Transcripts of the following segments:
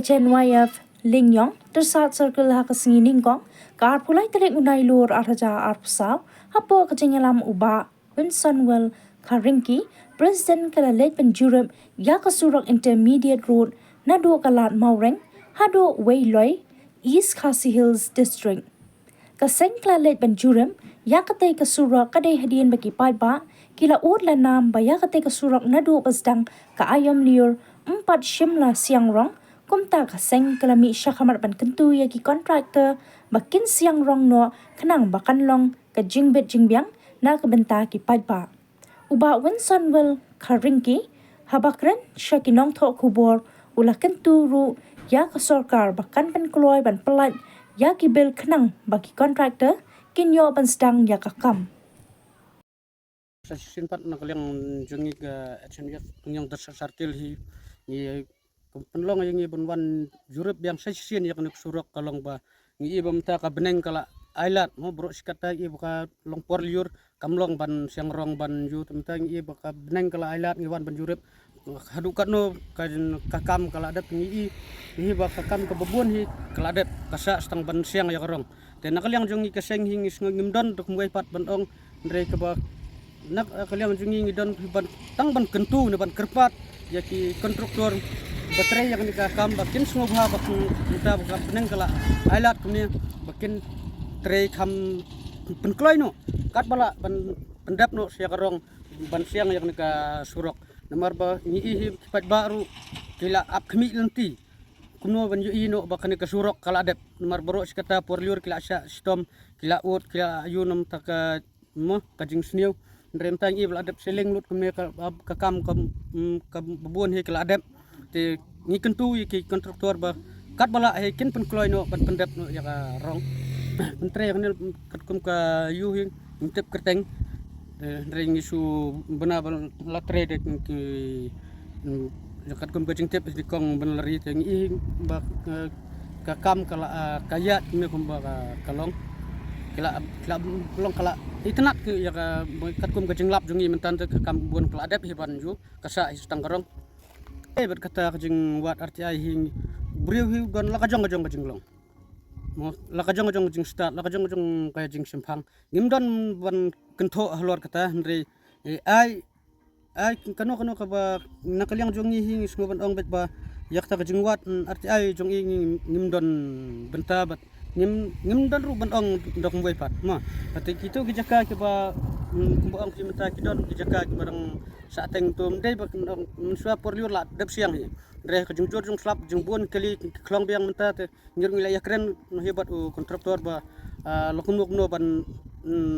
HNYF Lingyong tersat circle ha kesingin kong kar pulai terik unai lur arhaja arpsau hapo kejengelam uba Winstonwell Karingki President kalalet penjurum ya kesurok intermediate road nado kalat Maureng hado Wayloi East Khasi Hills District kaseng kalalet penjurum ya kate kesurok kadai hadian bagi paiba kila ud lanam baya kate kesurok nado pasdang ka ayam liur 4 Shimla Siang Rong kumta kaseng kalami syakamat ban kentu yaki kontraktor bakin siang rong no kenang bakan long ka jingbet jingbiang na kebenta ki paipa. Uba Winstonwell Karingki habakren syakinong thok kubor ulah kentu ru ya ka sorkar bakan ban keloy ban pelat ya ki bil kenang bagi kontraktor kinyo ban sedang ya kakam. Simpat nak yang jungi ke HNF yang tersartil hi ni penlong yang ibon wan jurep yang sesien yang nak surok kalong ba ni ibam ta ka beneng kala ailat mo bro sikata i buka long por liur kamlong ban siang rong ban ju temtang i buka beneng kala ailat ni wan ban jurep hadukat no kakam kala adat ni i baka kam ke bebun hi kala adat kasa setang ban siang ya rong dan nakal yang jungi keseng hingis ngimdon dok muai pat ban ong ndre ke ba nak kalian jungi ngidon ban tang ban kentu ne ban kerpat yaki kontraktor baterai yang dikakam bakin semua bah bakin kita buka beneng kala ailat kumnya bakin tray kam penkloi no kat bala ban pendap no sia karong ban siang yang nika surok nomor ba ini kipat baru kila ap kemi lenti kuno ban yu no bakan nika surok kala adep nomor bro sikata porliur kila sya stom kila ut kila ayu nam taka mo kajing sniu ndrem tang i bala adep seling lut kumnya ka kam ka bubun he kila adep te ni kentu ki kontraktor ba kat bala he kin penkloi no ban pendap no ya ka rong pentre yang kat kum ka yu hin intep kerteng ndring isu bena bal latre de ki kat kum ka jingtep di kong ben lari teng i ba ka kam kala kayat me kum ba kalong kala long kala itenak ke ya ka kat kum ka jinglap jungi mentan ka kam bun kala adep hiban ju kasa istang karong berkata kajing wat RTI hing beriu hiu gan lakajong kajing long mo lakajong kajing start lakajong kajing simpang ngimdon ban kentho halor kata ndre ai kano ka ba nakaliang jongi hing ismo ban ong bet ba yakta kajing wat RTI jong ngimdon benta bat ngimdon ru ban ong dok mbuai pat ma ati kitu kijaka ke ba kumbaang kimenta kidon kijaka ke barang sateng tum dei bak mensua porliur la dep siang hi re ka jungjor jung slap jungbun kali klong biang menta te ngir ngila yakren no hebat kontraktor ba lokunuk no ban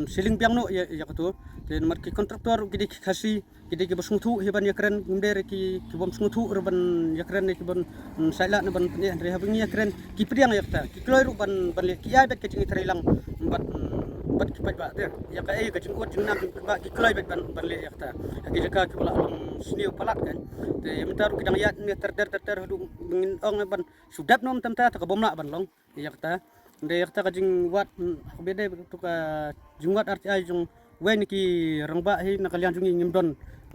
siling biang no ya katu te mar ki kontraktor gidi khasi gidi ke basungthu heban yakren ngimde ki bom sungthu ban yakren ki ban saila ne ban ne re habing yakren ki priang yakta ki kloi ru ban le ki ai bet ke jing trailang bat kipat ba te ya ka ka jingkot jingnam ba ki kloi bet ban le yakta ki jaka ki bala sniu palat kan te mentaru kidang yat ne ter hadu ngin ong ban sudap nom tamta ta ka bomna ban long yakta nde yakta ka jing wat bede tu ka jingwat RTI jung wen ki rangba hi nakalian jungi ngimdon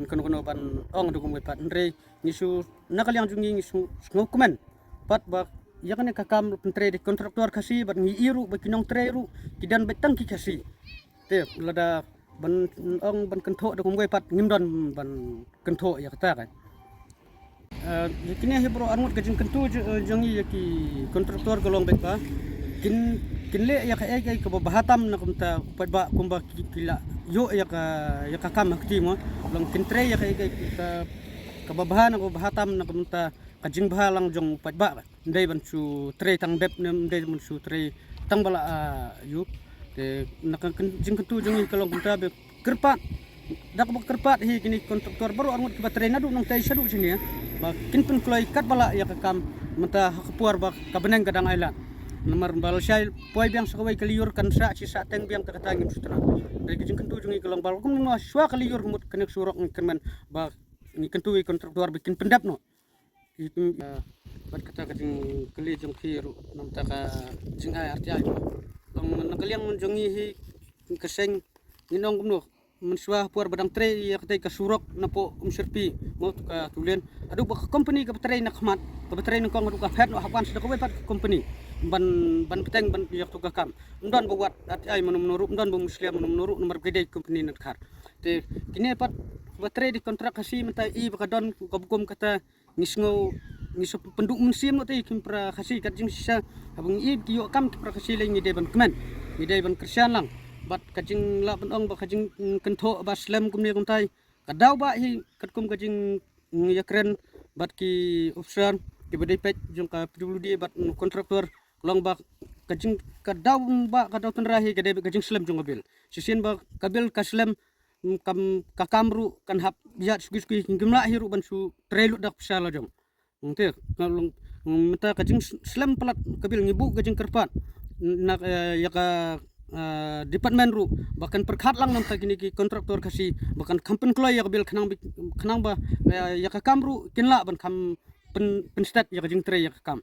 kono ban ong du kumwe pat ndre nisu nakalian jungi nisu ngokumen pat ba yakane kakam pentre di kontraktor kasi ban ngi iru bakinong treru kidan betang ki kasi te lada ban ong ban kentho da kumwe pat ngimdon ban kentho ya kata kan kini hebro anut kajing kentu jongi yaki kontraktor golong bet ba kinle ya ka ka bahatam na kumta pat ba kumba kila yo ya ka kam hakti mo long kintre ya ka babahan ko bahatam na kumta kajing bahalang jong pat ba ndai ban su tre tang dep ndai ban su tre tang bala yu te nak jing kentu jongi kalong kumta be kerpat dak bak kerpat hi kini kontraktor baru angut ke baterai nadu nang tai sadu sini ya ba kin pen kloi kat bala ya ka kam menta hapuar ba ka beneng kadang ailat nomor bal syai poi biang sakawai kaliur kan sa si sa teng biang ta katangim sutana dari jing kentu jongi kalong bal kum no swa kaliur mut kenek surok kemen ba ni kentu kontraktor bikin pendap no itu bat kata kajing keli jong kiru nam ta ka jing ai RTI long nakaliang jongi hi keseng nginong kumno mensua puar badang tre ya katai ka surok na po umserpi mo ka tulen adu ba company ka tre na khmat ka tre na kong adu ka phet no hapan sida ko pat company ban peteng ban yak tu ka kam undan ba wat at ai menuru undan ba muslim menuru nomor gede company na khar te kini pat ba tre di kontrak kasi mentai I ba don ka bukum kata ngisngo ngiso penduk musim no te kimpra kasi kat jing sisa abang I ki yo kam kimpra kasi lai ni de ban kemen ni de ban kersian lang bat kajing la ban ong ba kajing kentho ba slam kum ni kum tai kadau ba hi kat kum kajing yakren bat ki option ki bedai pet jong ka PWD bat kontraktor long ba kajing kadau ba kadau tenrahi kade kajing slam jong bil sisin ba kabil ka slam kam ka kamru kan hap biat sugi ngimla hiru ban su trelu dak psala jong ngte kalong meta kajing slam pelat kabil ngibu kajing kerpat nak yaka department ru bahkan perkhat lang nam tagini ki kontraktor kasi bahkan kampen kloy ya bil khanang ba ya ka kamru kinla ban kam pen stat ya kajing tre ya kam